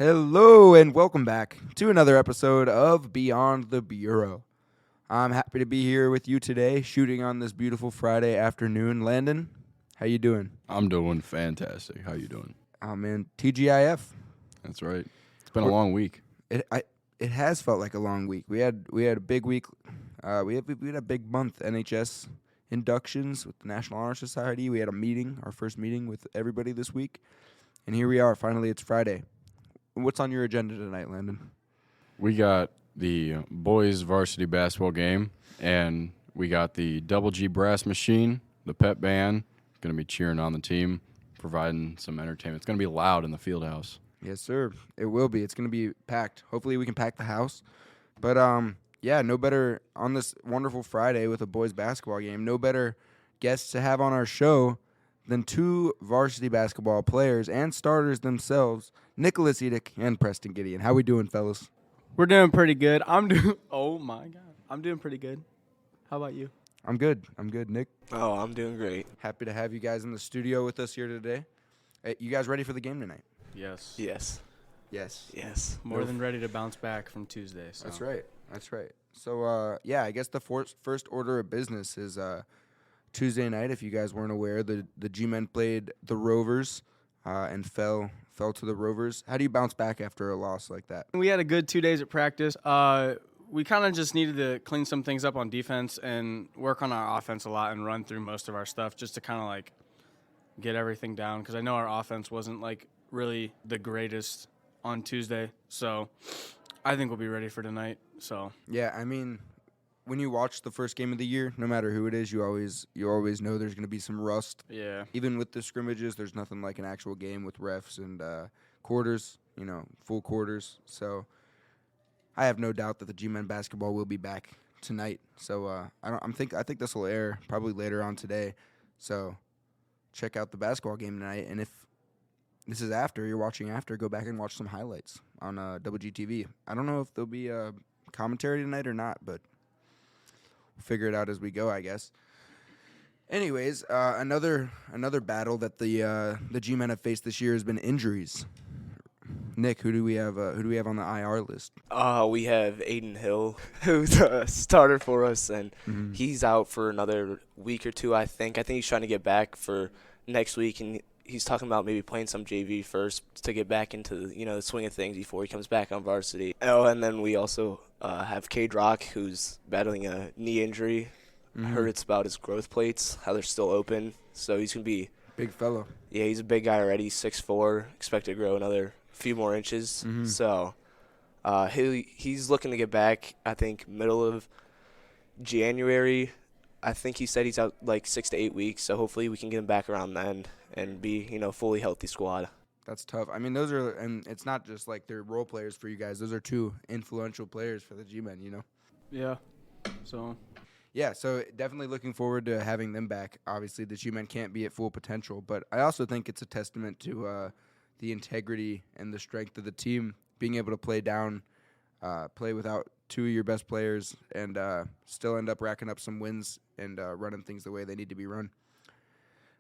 Hello and welcome back to another episode of Beyond the Bureau. I'm happy to be here with you today, shooting on this beautiful Friday afternoon. Landon, how you doing? I'm doing fantastic. How you doing? Oh man, TGIF. That's right. It's been a long week. It has felt like a long week. We had a big week. We had a big month. NHS inductions with the National Honor Society. We had our first meeting with everybody this week, and here we are. Finally, it's Friday. What's on your agenda tonight, Landon? We got the boys varsity basketball game, and we got the Double G brass machine, the pep band, going to be cheering on the team, providing some entertainment. It's going to be loud in the field house. Yes, sir. It will be. It's going to be packed. Hopefully we can pack the house. But, yeah, no better on this wonderful Friday with a boys basketball game, no better guests to have on our show than two varsity basketball players and starters themselves, Nicholas Edic and Preston Gedeon. How we doing, fellas? We're doing pretty good. Oh, my God. I'm doing pretty good. How about you? I'm good, Nick. Oh, I'm doing great. Happy to have you guys in the studio with us here today. Hey, you guys ready for the game tonight? Yes. Yes. Yes. More than ready to bounce back from Tuesday. So. That's right. So, yeah, I guess the first order of business is Tuesday night. If you guys weren't aware, the G-men played the Rovers and fell to the Rovers. How do you bounce back after a loss like that? We had a good 2 days at practice. We kind of just needed to clean some things up on defense and work on our offense a lot and run through most of our stuff just to kind of like get everything down because I know our offense wasn't like really the greatest on Tuesday. So I think we'll be ready for tonight. So yeah, I mean, when you watch the first game of the year, no matter who it is, you always know there's going to be some rust. Yeah. Even with the scrimmages, there's nothing like an actual game with refs and quarters, full quarters. So I have no doubt that the G-men basketball will be back tonight. So I think this will air probably later on today. So check out the basketball game tonight. And if this is after you're watching after, go back and watch some highlights on WGTV. I don't know if there'll be commentary tonight or not, but we'll figure it out as we go, I guess. Anyways, another battle that the G-men have faced this year has been injuries. Nick, who do we have on the IR list? We have Aiden Hill, who's a starter for us, and he's out for another week or two, I think. I think he's trying to get back for next week, and he's talking about maybe playing some JV first to get back into the swing of things before he comes back on varsity. Oh, and then we also have Cade Rock, who's battling a knee injury. I heard it's about his growth plates, how they're still open. So he's going to be big fellow. Yeah, he's a big guy already, 6'4", expected to grow another few more inches. So he's looking to get back, I think, middle of January. I think he said he's out like 6 to 8 weeks, so hopefully we can get him back around then and be, fully healthy squad. That's tough. I mean, and it's not just like they're role players for you guys. Those are two influential players for the G-men, Yeah. So. Yeah, so definitely looking forward to having them back. Obviously, the G-men can't be at full potential, but I also think it's a testament to the integrity and the strength of the team, being able to play without two of your best players and still end up racking up some wins and running things the way they need to be run.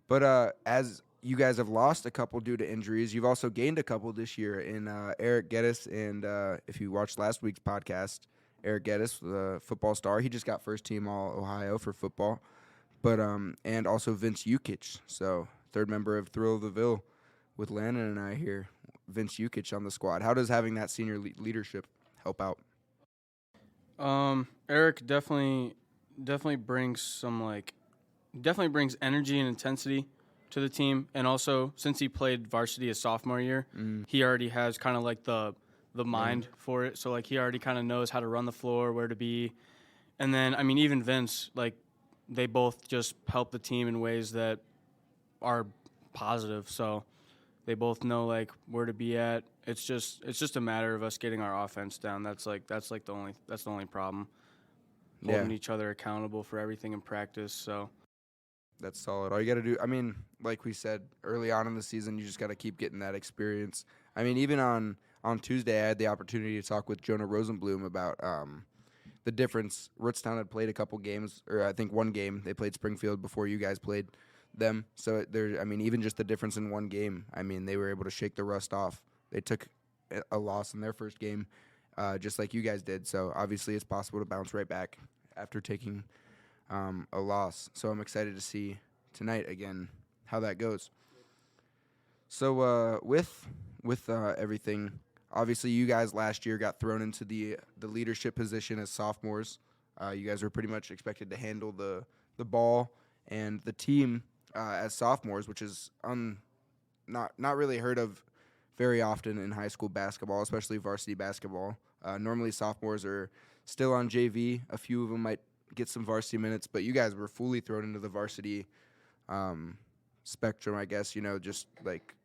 But as you guys have lost a couple due to injuries, you've also gained a couple this year in Eric Geddes and if you watched last week's podcast, Eric Geddes, the football star, he just got first team All-Ohio for football, but and also Vince Ukic, so third member of Thrill of the Ville with Landen and I here, Vince Ukic on the squad. How does having that senior leadership help out? Eric definitely brings definitely brings energy and intensity to the team, and also since he played varsity his sophomore year, he already has kind of like the mind for it. So like he already kind of knows how to run the floor, where to be, and then I mean even Vince, like they both just help the team in ways that are positive. So they both know like where to be at. It's just a matter of us getting our offense down. That's the only problem. Holding each other accountable for everything in practice. So that's solid. All you got to do, I mean, like we said early on in the season, you just got to keep getting that experience. I mean, even on Tuesday, I had the opportunity to talk with Jonah Rosenblum about the difference. Rootstown had played a couple games, or I think one game. They played Springfield before you guys played them. So even just the difference in one game, I mean, they were able to shake the rust off. They took a loss in their first game, just like you guys did. So obviously it's possible to bounce right back after taking a loss. So I'm excited to see tonight again how that goes. So with everything, obviously you guys last year got thrown into the leadership position as sophomores. You guys were pretty much expected to handle the ball and the team as sophomores, which is not really heard of very often in high school basketball, especially varsity basketball. Normally sophomores are still on JV. A few of them might get some varsity minutes, but you guys were fully thrown into the varsity spectrum, I guess, just like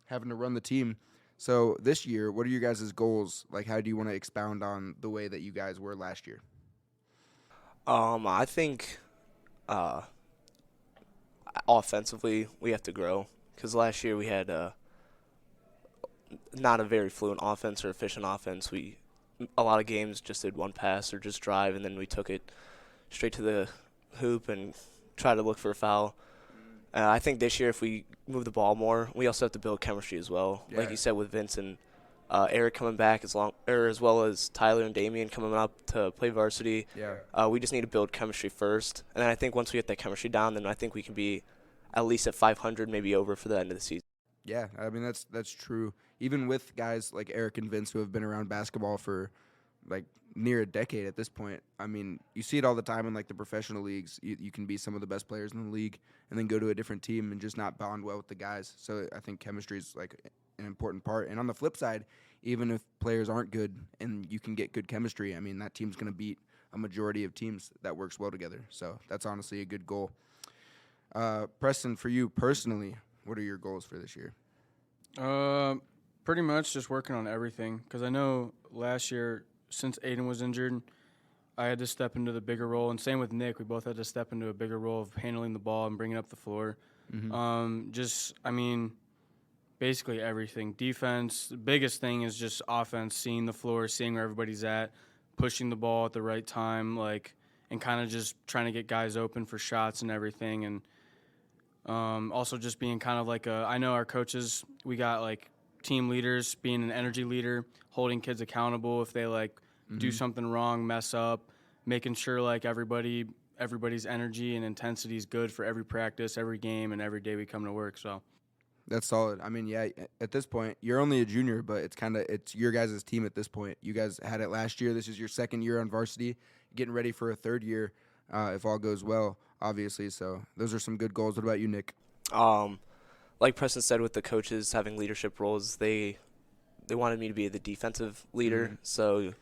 having to run the team. So this year, what are your guys' goals? Like, how do you want to expound on the way that you guys were last year? I think offensively we have to grow because last year we had not a very fluent offense or efficient offense. A lot of games just did one pass or just drive, and then we took it straight to the hoop and tried to look for a foul. I think this year if we move the ball more, we also have to build chemistry as well. Yeah. Like you said with Vince and Eric coming back as well as Tyler and Damian coming up to play varsity. Yeah. We just need to build chemistry first. And then I think once we get that chemistry down, then I think we can be at least at 500, maybe over for the end of the season. Yeah, I mean that's true. Even with guys like Eric and Vince who have been around basketball for like near a decade at this point. I mean, you see it all the time in like the professional leagues. You can be some of the best players in the league and then go to a different team and just not bond well with the guys. So I think chemistry is like an important part. And on the flip side, even if players aren't good and you can get good chemistry, I mean, that team's going to beat a majority of teams that works well together. So that's honestly a good goal. Preston, for you personally, what are your goals for this year? Pretty much just working on everything because I know last year, since Aiden was injured, I had to step into the bigger role, and same with Nick. We both had to step into a bigger role of handling the ball and bringing up the floor. Mm-hmm. Basically everything. Defense, the biggest thing is just offense, seeing the floor, seeing where everybody's at, pushing the ball at the right time, and kind of just trying to get guys open for shots and everything. And also just being kind of I know our coaches, we got team leaders, being an energy leader, holding kids accountable if they do something wrong, mess up, making sure everybody's energy and intensity is good for every practice, every game, and every day we come to work. So that's solid. I mean, yeah, at this point, you're only a junior, but it's your guys' team at this point. You guys had it last year. This is your second year on varsity, getting ready for a third year if all goes well, obviously. So those are some good goals. What about you, Nick? Like Preston said, with the coaches having leadership roles, they wanted me to be the defensive leader. Mm-hmm. So,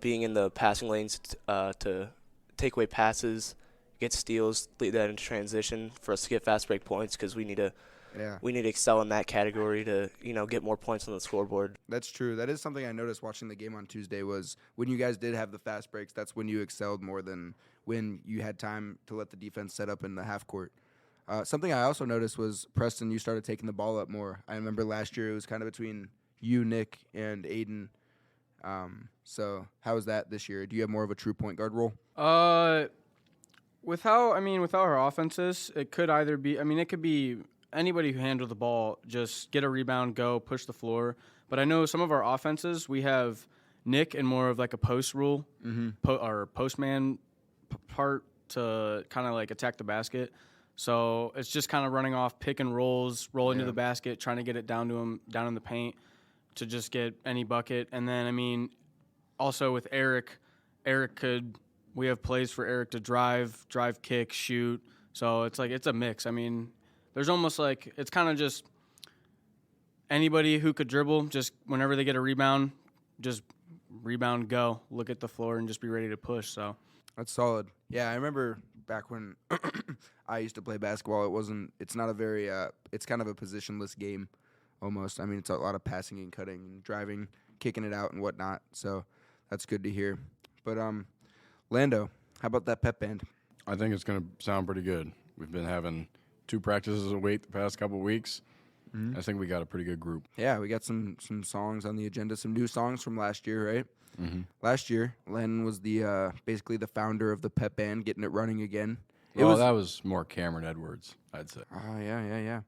being in the passing lanes to take away passes, get steals, lead that into transition for us to get fast break points because we need to excel in that category to get more points on the scoreboard. That's true. That is something I noticed watching the game on Tuesday was when you guys did have the fast breaks, that's when you excelled more than when you had time to let the defense set up in the half court. Something I also noticed was, Preston, you started taking the ball up more. I remember last year it was kind of between you, Nick, and Aiden. So how is that this year? Do you have more of a true point guard role? With how our offense is, it could either be, it could be anybody who handles the ball, just get a rebound, go, push the floor. But I know some of our offenses, we have Nick in more of a post rule, or postman part to kind of attack the basket. So it's just kind of running off pick and rolls, roll into the basket, trying to get it down to him, down in the paint to just get any bucket. And then, also with Eric we have plays for Eric to drive, kick, shoot. So it's it's a mix. There's almost it's kind of just anybody who could dribble, just whenever they get a rebound, just rebound, go, look at the floor, and just be ready to push. So that's solid. Yeah, I remember back when I used to play basketball, it's not a very, it's kind of a positionless game almost. It's a lot of passing and cutting and driving, kicking it out and whatnot. So that's good to hear. But Lando, how about that pep band? I think it's going to sound pretty good. We've been having 2 practices a week the past couple of weeks. Mm-hmm. I think we got a pretty good group. Yeah, we got some songs on the agenda, some new songs from last year, right? Mm-hmm. Last year, Len was the basically the founder of the pep band, getting it running again. That was more Cameron Edwards, I'd say. Oh, yeah.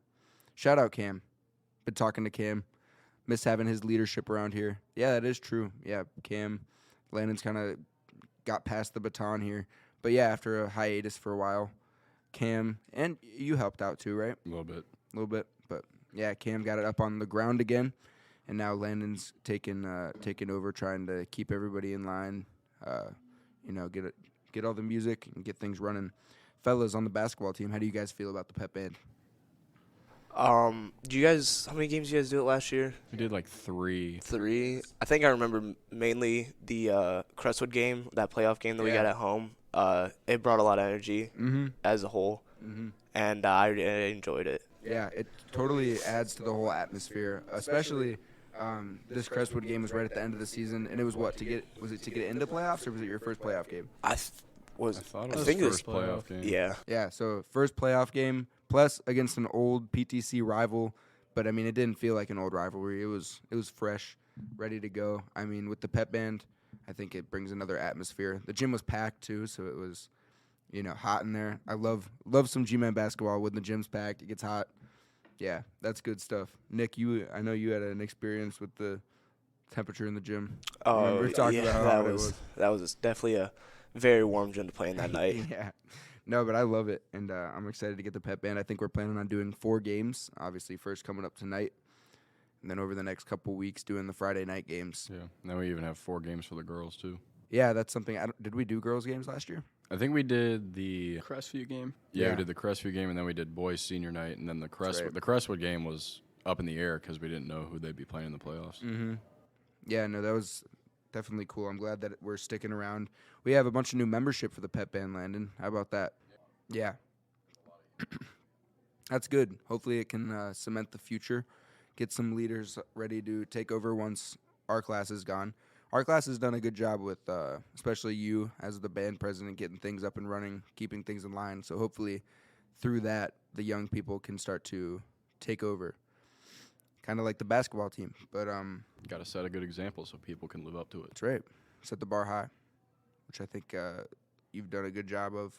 Shout out Cam. Been talking to Cam. miss having his leadership around here. Yeah, that is true. Yeah, Cam, Landon's kind of got past the baton here. But yeah, after a hiatus for a while, Cam, and you helped out too, right? A little bit. A little bit. But yeah, Cam got it up on the ground again. And now Landon's taking over, trying to keep everybody in line, get all the music and get things running. Fellas on the basketball team, how do you guys feel about the pep band? How many games did you guys do it last year? We did like 3. 3. I think I remember mainly the Crestwood game, that playoff game that we got at home. It brought a lot of energy as a whole, and I enjoyed it. Yeah, it totally adds to the whole atmosphere, especially this Crestwood game was right at the end of the season, and it was to get into playoffs, or was it your first playoff game? I thought it was think the it was first playoff game. Yeah. Yeah, so first playoff game, plus against an old PTC rival, but I mean it didn't feel like an old rivalry. It was fresh, ready to go. I mean with the pep band, I think it brings another atmosphere. The gym was packed too, so it was, hot in there. I love some G-Man basketball when the gym's packed. It gets hot. Yeah, that's good stuff. Nick, I know you had an experience with the temperature in the gym. Oh, we were talking about how hot it was. That was definitely a very warm gym to play in that night. Yeah. No, but I love it, and I'm excited to get the pep band. I think we're planning on doing 4 games, obviously first coming up tonight, and then over the next couple weeks doing the Friday night games. Yeah, and then we even have 4 games for the girls, too. Yeah, that's something. Did we do girls games last year? I think we did the Crestview game. Yeah, we did the Crestview game, and then we did boys senior night, and then the Crestwood game was up in the air because we didn't know who they'd be playing in the playoffs. Mm-hmm. Yeah, no, that was definitely cool. I'm glad that we're sticking around. We have a bunch of new membership for the pep band, Landon. How about that? Yeah. That's good. Hopefully it can cement the future, get some leaders ready to take over once our class is gone. Our class has done a good job with, especially you as the band president, getting things up and running, keeping things in line. So hopefully through that, the young people can start to take over, kind of like the basketball team. But got to set a good example so people can live up to it. that's right. Set the bar high, which I think you've done a good job of,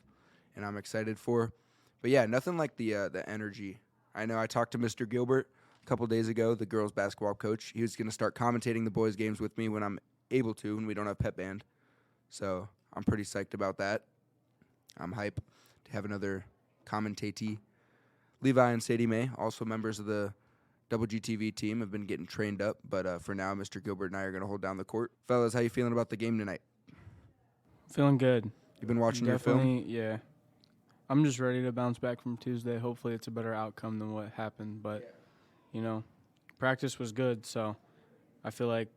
and I'm excited for. But yeah, nothing like the energy. I know I talked to Mr. Gilbert a couple days ago, the girls basketball coach. He was going to start commentating the boys' games with me when I'm able to, when we don't have pep band. So I'm pretty psyched about that. I'm hyped to have another commentatee. Levi and Sadie Mae, also members of the Double GTV team, have been getting trained up, but for now, Mr. Gilbert and I are going to hold down the court. Fellas, how you feeling about the game tonight? Feeling good. You've been watching your film? Yeah. I'm just ready to bounce back from Tuesday. Hopefully it's a better outcome than what happened. But, practice was good, so I feel like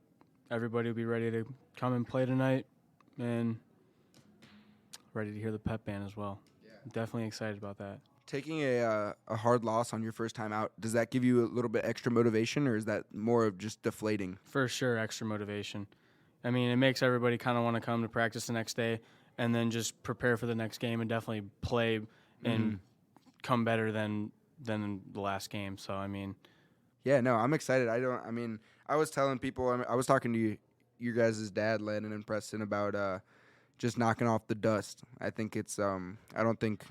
everybody will be ready to come and play tonight and ready to hear the pep band as well. Yeah. Definitely excited about that. Taking a hard loss on your first time out, does that give you a little bit extra motivation, or is that more of just deflating? For sure, extra motivation. I mean, it makes everybody kind of want to come to practice the next day and then just prepare for the next game and definitely play and come better than the last game. So, I mean. Yeah, no, I'm excited. I was telling people, I was talking to your guys' dad, Landen and Preston, about just knocking off the dust. I think it's, I don't think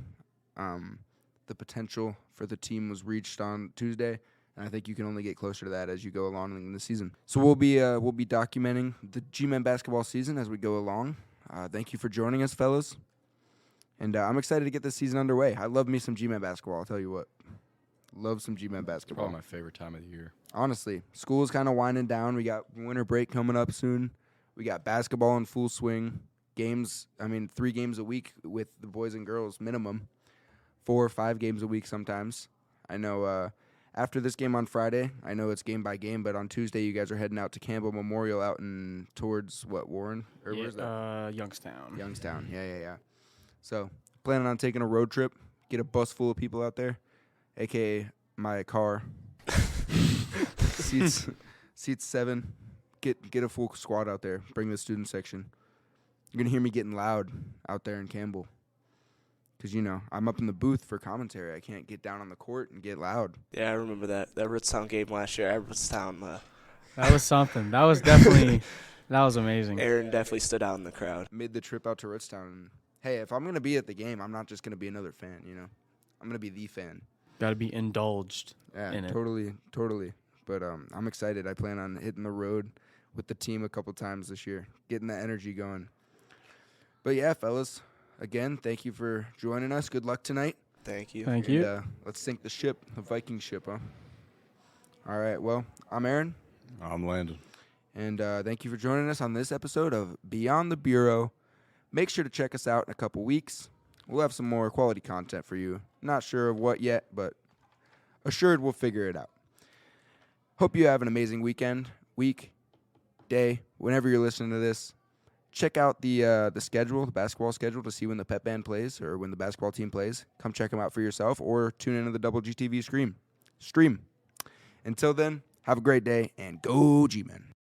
the potential for the team was reached on Tuesday, and I think you can only get closer to that as you go along in the season. So we'll be documenting the G-Men basketball season as we go along. Thank you for joining us, fellas. And I'm excited to get this season underway. I love me some G-Men basketball, I'll tell you what. Love some G-Men basketball. Probably my favorite time of the year. Honestly, school is kind of winding down. We got winter break coming up soon. We got basketball in full swing. 3 games a week with the boys and girls minimum. 4 or 5 games a week sometimes. I know after this game on Friday, I know it's game by game, but on Tuesday you guys are heading out to Campbell Memorial out towards Warren? Or where's that? Youngstown. Youngstown, yeah. So planning on taking a road trip, get a bus full of people out there, a.k.a. my car. seats 7. Get a full squad out there. Bring the student section. You're going to hear me getting loud out there in Campbell. Because, I'm up in the booth for commentary. I can't get down on the court and get loud. Yeah, I remember that Ritztown game last year. Ritztown. That was something. That was definitely that was amazing. Aaron definitely stood out in the crowd. Made the trip out to Ritztown. And, hey, if I'm going to be at the game, I'm not just going to be another fan, I'm going to be the fan. Got to be indulged Yeah, in it. totally. But I'm excited. I plan on hitting the road with the team a couple times this year, getting that energy going. But yeah, fellas, again, thank you for joining us. Good luck tonight. Thank you. Thank you. And, let's sink the ship, the Viking ship, huh? All right, well, I'm Aaron. I'm Landon. And thank you for joining us on this episode of Beyond the Bureau. Make sure to check us out in a couple weeks. We'll have some more quality content for you. Not sure of what yet, but assured we'll figure it out. Hope you have an amazing weekend, week, day, whenever you're listening to this. Check out the schedule, the basketball schedule, to see when the pep band plays or when the basketball team plays. Come check them out for yourself or tune into the Double GTV stream. Until then, have a great day and go G-Men.